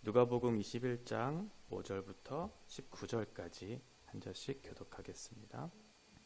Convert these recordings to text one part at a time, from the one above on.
누가복음 21장 5절부터 19절까지 한 절씩 교독하겠습니다.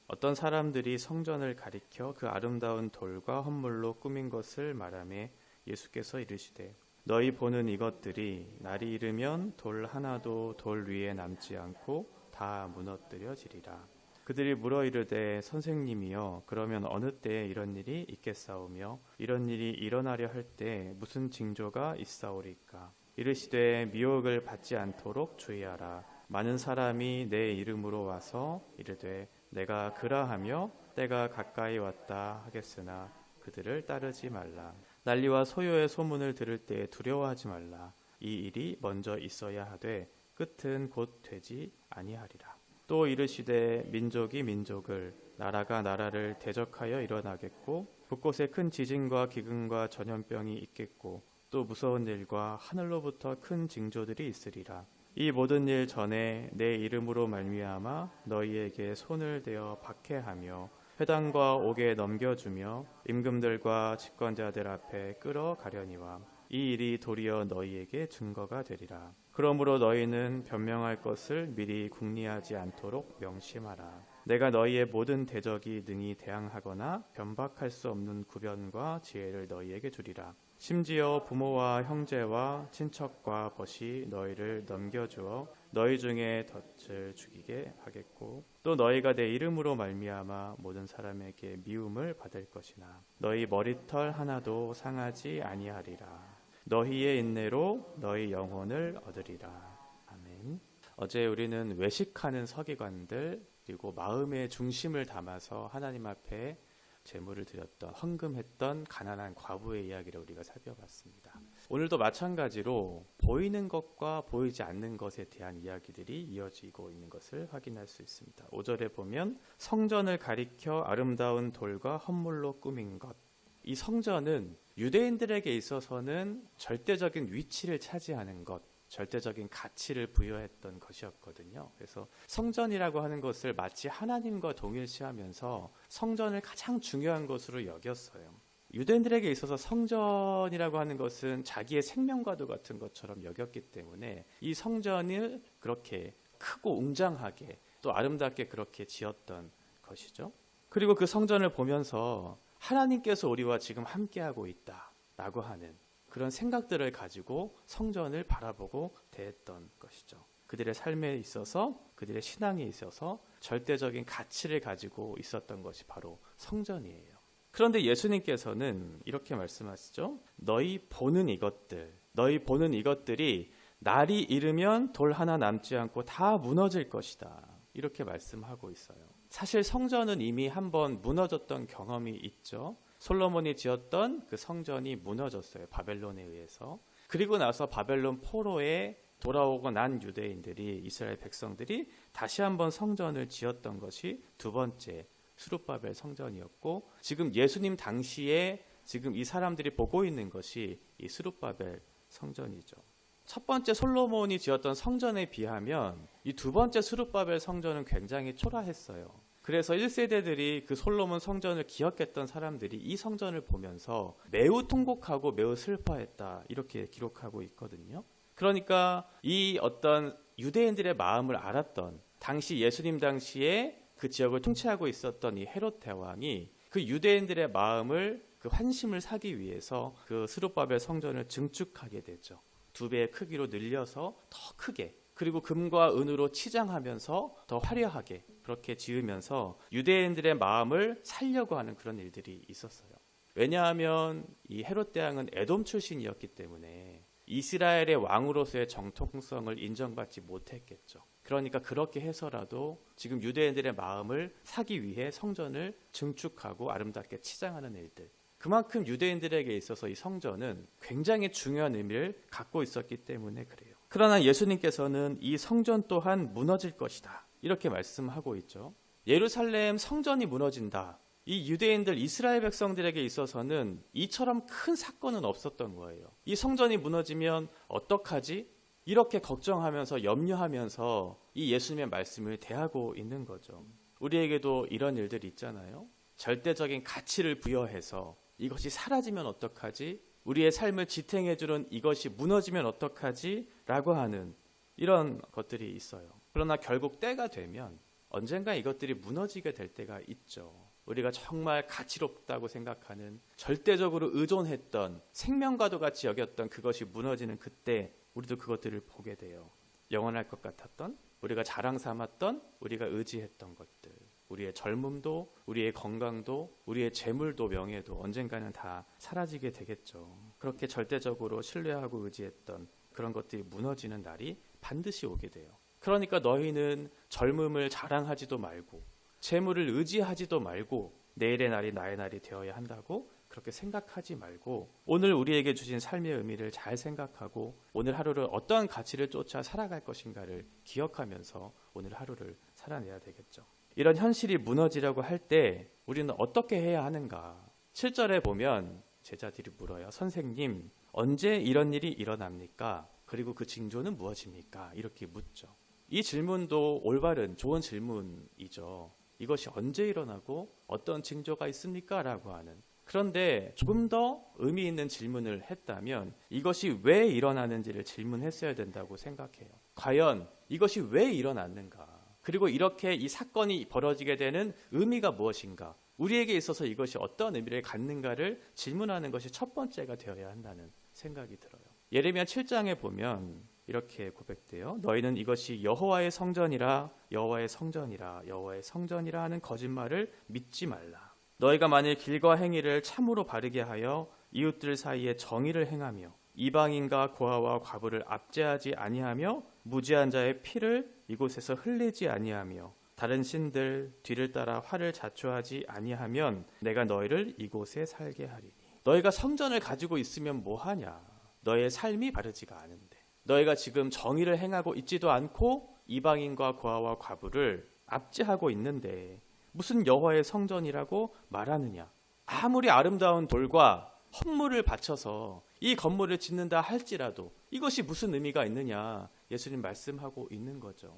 어떤 사람들이 성전을 가리켜 그 아름다운 돌과 헌물로 꾸민 것을 말하며 예수께서 이르시되 너희 보는 이것들이 날이 이르면 돌 하나도 돌 위에 남지 않고 다 무너뜨려지리라. 그들이 물어 이르되 선생님이여 그러면 어느 때에 이런 일이 있겠사오며 이런 일이 일어나려 할 때 무슨 징조가 있사오리까? 이르시되 미혹을 받지 않도록 주의하라. 많은 사람이 내 이름으로 와서 이르되 내가 그라하며 때가 가까이 왔다 하겠으나 그들을 따르지 말라. 난리와 소요의 소문을 들을 때 두려워하지 말라. 이 일이 먼저 있어야 하되 끝은 곧 되지 아니하리라. 또 이르시되 민족이 민족을 나라가 나라를 대적하여 일어나겠고 곳곳에 큰 지진과 기근과 전염병이 있겠고 또 무서운 일과 하늘로부터 큰 징조들이 있으리라. 이 모든 일 전에 내 이름으로 말미암아 너희에게 손을 대어 박해하며 회당과 옥에 넘겨주며 임금들과 집권자들 앞에 끌어가려니와 이 일이 도리어 너희에게 증거가 되리라. 그러므로 너희는 변명할 것을 미리 궁리하지 않도록 명심하라. 내가 너희의 모든 대적이 능히 대항하거나 변박할 수 없는 구변과 지혜를 너희에게 주리라. 심지어 부모와 형제와 친척과 벗이 너희를 넘겨주어 너희 중에 덫을 죽이게 하겠고 또 너희가 내 이름으로 말미암아 모든 사람에게 미움을 받을 것이나 너희 머리털 하나도 상하지 아니하리라. 너희의 인내로 너희 영혼을 얻으리라. 아멘. 어제 우리는 외식하는 서기관들 그리고 마음의 중심을 담아서 하나님 앞에 제물을 드렸던 헌금했던 가난한 과부의 이야기를 우리가 살펴봤습니다. 오늘도 마찬가지로 보이는 것과 보이지 않는 것에 대한 이야기들이 이어지고 있는 것을 확인할 수 있습니다. 5절에 보면 성전을 가리켜 아름다운 돌과 헌물로 꾸민 것. 이 성전은 유대인들에게 있어서는 절대적인 위치를 차지하는 것, 절대적인 가치를 부여했던 것이었거든요. 그래서 성전이라고 하는 것을 마치 하나님과 동일시하면서 성전을 가장 중요한 것으로 여겼어요. 유대인들에게 있어서 성전이라고 하는 것은 자기의 생명과도 같은 것처럼 여겼기 때문에 이 성전을 그렇게 크고 웅장하게 또 아름답게 그렇게 지었던 것이죠. 그리고 그 성전을 보면서 하나님께서 우리와 지금 함께하고 있다라고 하는 그런 생각들을 가지고 성전을 바라보고 대했던 것이죠. 그들의 삶에 있어서 그들의 신앙에 있어서 절대적인 가치를 가지고 있었던 것이 바로 성전이에요. 그런데 예수님께서는 이렇게 말씀하시죠. 너희 보는 이것들이 날이 이르면 돌 하나 남지 않고 다 무너질 것이다. 이렇게 말씀하고 있어요. 사실 성전은 이미 한번 무너졌던 경험이 있죠. 솔로몬이 지었던 그 성전이 무너졌어요. 바벨론에 의해서. 그리고 나서 바벨론 포로에 돌아오고 난 유대인들이 이스라엘 백성들이 다시 한번 성전을 지었던 것이 두 번째 스룹바벨 성전이었고 지금 예수님 당시에 지금 이 사람들이 보고 있는 것이 이 스룹바벨 성전이죠. 첫 번째 솔로몬이 지었던 성전에 비하면 이 두 번째 스룹바벨 성전은 굉장히 초라했어요. 그래서 1세대들이 그 솔로몬 성전을 기억했던 사람들이 이 성전을 보면서 매우 통곡하고 매우 슬퍼했다 이렇게 기록하고 있거든요. 그러니까 이 어떤 유대인들의 마음을 알았던 당시 예수님 당시에 그 지역을 통치하고 있었던 이 헤롯 대왕이 그 유대인들의 마음을 그 환심을 사기 위해서 그 스룹바벨 성전을 증축하게 되죠. 2배의 크기로 늘려서 더 크게 그리고 금과 은으로 치장하면서 더 화려하게 그렇게 지으면서 유대인들의 마음을 살려고 하는 그런 일들이 있었어요. 왜냐하면 이 헤롯 대왕은 에돔 출신이었기 때문에 이스라엘의 왕으로서의 정통성을 인정받지 못했겠죠. 그러니까 그렇게 해서라도 지금 유대인들의 마음을 사기 위해 성전을 증축하고 아름답게 치장하는 일들. 그만큼 유대인들에게 있어서 이 성전은 굉장히 중요한 의미를 갖고 있었기 때문에 그래요. 그러나 예수님께서는 이 성전 또한 무너질 것이다. 이렇게 말씀하고 있죠. 예루살렘 성전이 무너진다. 이 유대인들 이스라엘 백성들에게 있어서는 이처럼 큰 사건은 없었던 거예요. 이 성전이 무너지면 어떡하지? 이렇게 걱정하면서 염려하면서 이 예수님의 말씀을 대하고 있는 거죠. 우리에게도 이런 일들이 있잖아요. 절대적인 가치를 부여해서 이것이 사라지면 어떡하지? 우리의 삶을 지탱해주는 이것이 무너지면 어떡하지? 라고 하는 이런 것들이 있어요. 그러나 결국 때가 되면 언젠가 이것들이 무너지게 될 때가 있죠. 우리가 정말 가치롭다고 생각하는, 절대적으로 의존했던, 생명과도 같이 여겼던 그것이 무너지는 그때 우리도 그것들을 보게 돼요. 영원할 것 같았던, 우리가 자랑 삼았던, 우리가 의지했던 것들, 우리의 젊음도, 우리의 건강도, 우리의 재물도, 명예도 언젠가는 다 사라지게 되겠죠. 그렇게 절대적으로 신뢰하고 의지했던 그런 것들이 무너지는 날이 반드시 오게 돼요. 그러니까 너희는 젊음을 자랑하지도 말고 재물을 의지하지도 말고 내일의 날이 나의 날이 되어야 한다고 그렇게 생각하지 말고 오늘 우리에게 주신 삶의 의미를 잘 생각하고 오늘 하루를 어떠한 가치를 쫓아 살아갈 것인가를 기억하면서 오늘 하루를 살아내야 되겠죠. 이런 현실이 무너지려고 할 때 우리는 어떻게 해야 하는가? 7절에 보면 제자들이 물어요. 선생님, 언제 이런 일이 일어납니까? 그리고 그 징조는 무엇입니까? 이렇게 묻죠. 이 질문도 올바른 좋은 질문이죠. 이것이 언제 일어나고 어떤 징조가 있습니까? 라고 하는. 그런데 조금 더 의미 있는 질문을 했다면 이것이 왜 일어나는지를 질문했어야 된다고 생각해요. 과연 이것이 왜 일어났는가? 그리고 이렇게 이 사건이 벌어지게 되는 의미가 무엇인가? 우리에게 있어서 이것이 어떤 의미를 갖는가를 질문하는 것이 첫 번째가 되어야 한다는 생각이 들어요. 예레미야 7장에 보면 이렇게 고백돼요. 너희는 이것이 여호와의 성전이라 여호와의 성전이라 여호와의 성전이라 하는 거짓말을 믿지 말라. 너희가 만일 길과 행위를 참으로 바르게 하여 이웃들 사이에 정의를 행하며 이방인과 고아와 과부를 압제하지 아니하며 무지한 자의 피를 이곳에서 흘리지 아니하며 다른 신들 뒤를 따라 화를 자초하지 아니하면 내가 너희를 이곳에 살게 하리니. 너희가 성전을 가지고 있으면 뭐하냐? 너의 삶이 바르지가 않은데, 너희가 지금 정의를 행하고 있지도 않고 이방인과 고아와 과부를 압제하고 있는데 무슨 여호와의 성전이라고 말하느냐? 아무리 아름다운 돌과 헌물을 바쳐서 이 건물을 짓는다 할지라도 이것이 무슨 의미가 있느냐? 예수님 말씀하고 있는 거죠.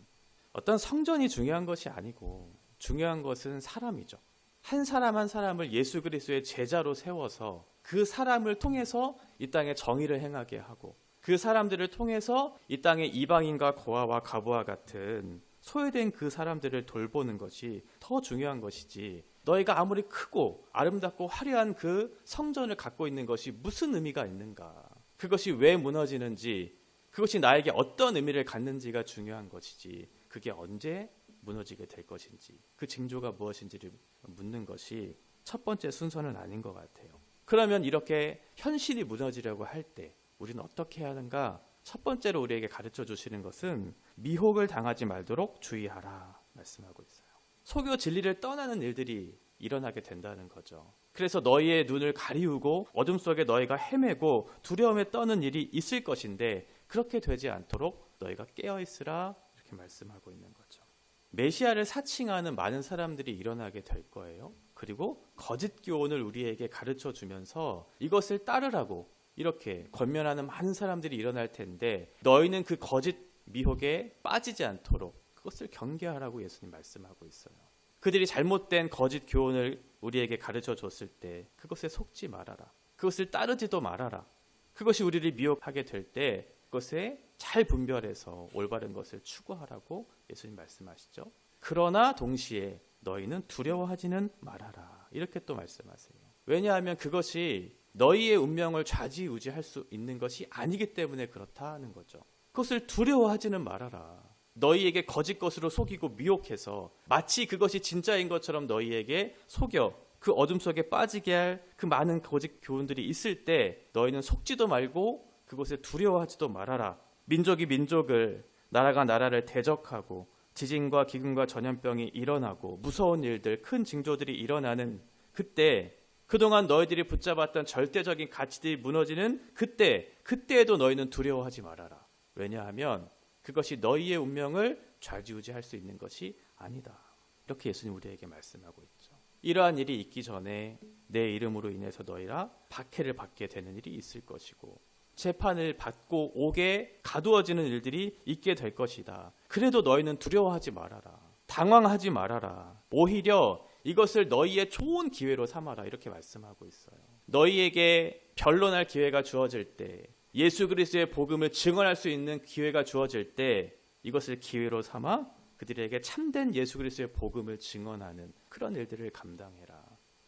어떤 성전이 중요한 것이 아니고 중요한 것은 사람이죠. 한 사람 한 사람을 예수 그리스도의 제자로 세워서 그 사람을 통해서 이 땅에 정의를 행하게 하고 그 사람들을 통해서 이 땅의 이방인과 고아와 과부와 같은 소외된 그 사람들을 돌보는 것이 더 중요한 것이지, 너희가 아무리 크고 아름답고 화려한 그 성전을 갖고 있는 것이 무슨 의미가 있는가, 그것이 왜 무너지는지, 그것이 나에게 어떤 의미를 갖는지가 중요한 것이지, 그게 언제 무너지게 될 것인지, 그 징조가 무엇인지를 묻는 것이 첫 번째 순서는 아닌 것 같아요. 그러면 이렇게 현실이 무너지려고 할 때 우리는 어떻게 해야 하는가? 첫 번째로 우리에게 가르쳐 주시는 것은 미혹을 당하지 말도록 주의하라 말씀하고 있어요. 속여 진리를 떠나는 일들이 일어나게 된다는 거죠. 그래서 너희의 눈을 가리우고 어둠 속에 너희가 헤매고 두려움에 떠는 일이 있을 것인데 그렇게 되지 않도록 너희가 깨어있으라 이렇게 말씀하고 있는 거죠. 메시아를 사칭하는 많은 사람들이 일어나게 될 거예요. 그리고 거짓 교훈을 우리에게 가르쳐 주면서 이것을 따르라고 이렇게 권면하는 많은 사람들이 일어날 텐데 너희는 그 거짓 미혹에 빠지지 않도록 그것을 경계하라고 예수님 말씀하고 있어요. 그들이 잘못된 거짓 교훈을 우리에게 가르쳐 줬을 때 그것에 속지 말아라. 그것을 따르지도 말아라. 그것이 우리를 미혹하게 될 때 그것에 잘 분별해서 올바른 것을 추구하라고 예수님 말씀하시죠. 그러나 동시에 너희는 두려워하지는 말아라. 이렇게 또 말씀하세요. 왜냐하면 그것이 너희의 운명을 좌지우지할 수 있는 것이 아니기 때문에 그렇다는 거죠. 그것을 두려워하지는 말아라. 너희에게 거짓 것으로 속이고 미혹해서 마치 그것이 진짜인 것처럼 너희에게 속여 그 어둠 속에 빠지게 할 그 많은 거짓 교훈들이 있을 때 너희는 속지도 말고 그것에 두려워하지도 말아라. 민족이 민족을, 나라가 나라를 대적하고 지진과 기근과 전염병이 일어나고 무서운 일들, 큰 징조들이 일어나는 그때, 그동안 너희들이 붙잡았던 절대적인 가치들이 무너지는 그때에도 너희는 두려워하지 말아라. 왜냐하면 그것이 너희의 운명을 좌지우지할 수 있는 것이 아니다. 이렇게 예수님 우리에게 말씀하고 있죠. 이러한 일이 있기 전에 내 이름으로 인해서 너희가 박해를 받게 되는 일이 있을 것이고 재판을 받고 옥에 가두어지는 일들이 있게 될 것이다. 그래도 너희는 두려워하지 말아라. 당황하지 말아라. 오히려 이것을 너희의 좋은 기회로 삼아라. 이렇게 말씀하고 있어요. 너희에게 변론할 기회가 주어질 때, 예수 그리스도의 복음을 증언할 수 있는 기회가 주어질 때 이것을 기회로 삼아 그들에게 참된 예수 그리스도의 복음을 증언하는 그런 일들을 감당해라.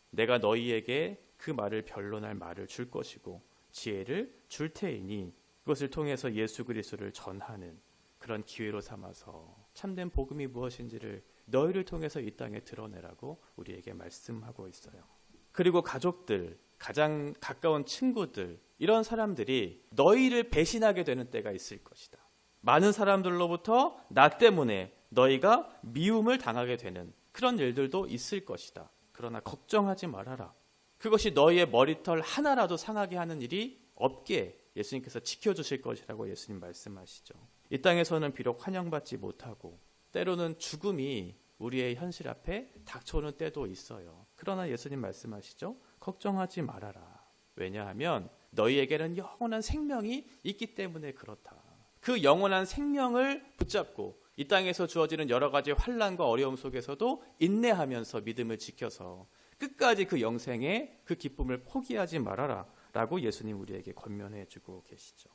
내가 너희에게 그 말을 변론할 말을 줄 것이고 지혜를 줄 테이니 그것을 통해서 예수 그리스도를 전하는 그런 기회로 삼아서 참된 복음이 무엇인지를 너희를 통해서 이 땅에 드러내라고 우리에게 말씀하고 있어요. 그리고 가족들, 가장 가까운 친구들, 이런 사람들이 너희를 배신하게 되는 때가 있을 것이다. 많은 사람들로부터 나 때문에 너희가 미움을 당하게 되는 그런 일들도 있을 것이다. 그러나 걱정하지 말아라. 그것이 너희의 머리털 하나라도 상하게 하는 일이 없게 예수님께서 지켜주실 것이라고 예수님 말씀하시죠. 이 땅에서는 비록 환영받지 못하고 때로는 죽음이 우리의 현실 앞에 닥쳐오는 때도 있어요. 그러나 예수님 말씀하시죠. 걱정하지 말아라. 왜냐하면 너희에게는 영원한 생명이 있기 때문에 그렇다. 그 영원한 생명을 붙잡고 이 땅에서 주어지는 여러 가지 환난과 어려움 속에서도 인내하면서 믿음을 지켜서 끝까지 그 영생의 그 기쁨을 포기하지 말아라 라고 예수님 우리에게 권면해 주고 계시죠.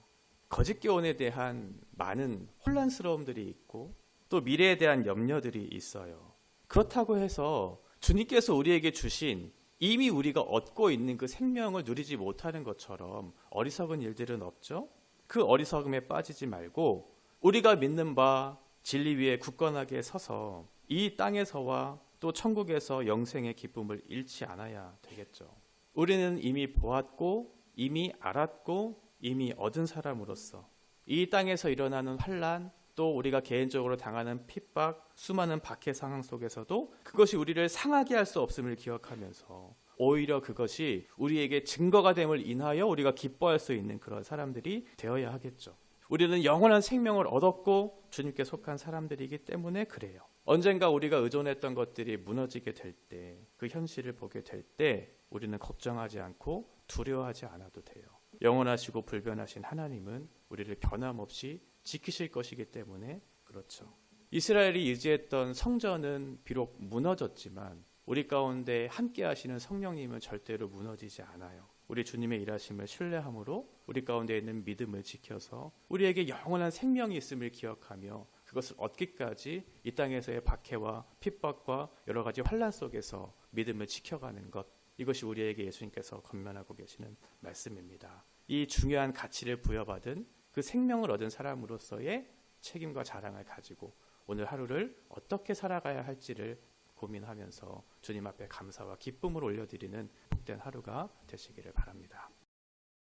거짓 교훈에 대한 많은 혼란스러움들이 있고 또 미래에 대한 염려들이 있어요. 그렇다고 해서 주님께서 우리에게 주신 이미 우리가 얻고 있는 그 생명을 누리지 못하는 것처럼 어리석은 일들은 없죠. 그 어리석음에 빠지지 말고 우리가 믿는 바 진리 위에 굳건하게 서서 이 땅에서와 또 천국에서 영생의 기쁨을 잃지 않아야 되겠죠. 우리는 이미 보았고 이미 알았고 이미 얻은 사람으로서 이 땅에서 일어나는 환난, 또 우리가 개인적으로 당하는 핍박, 수많은 박해 상황 속에서도 그것이 우리를 상하게 할 수 없음을 기억하면서 오히려 그것이 우리에게 증거가 됨을 인하여 우리가 기뻐할 수 있는 그런 사람들이 되어야 하겠죠. 우리는 영원한 생명을 얻었고 주님께 속한 사람들이기 때문에 그래요. 언젠가 우리가 의존했던 것들이 무너지게 될 때, 그 현실을 보게 될 때 우리는 걱정하지 않고 두려워하지 않아도 돼요. 영원하시고 불변하신 하나님은 우리를 변함없이 지키실 것이기 때문에 그렇죠. 이스라엘이 의지했던 성전은 비록 무너졌지만 우리 가운데 함께 하시는 성령님은 절대로 무너지지 않아요. 우리 주님의 일하심을 신뢰함으로 우리 가운데 있는 믿음을 지켜서 우리에게 영원한 생명이 있음을 기억하며 그것을 얻기까지 이 땅에서의 박해와 핍박과 여러 가지 환난 속에서 믿음을 지켜가는 것, 이것이 우리에게 예수님께서 권면하고 계시는 말씀입니다. 이 중요한 가치를 부여받은 그 생명을 얻은 사람으로서의 책임과 자랑을 가지고 오늘 하루를 어떻게 살아가야 할지를 고민하면서 주님 앞에 감사와 기쁨을 올려드리는 복된 하루가 되시기를 바랍니다.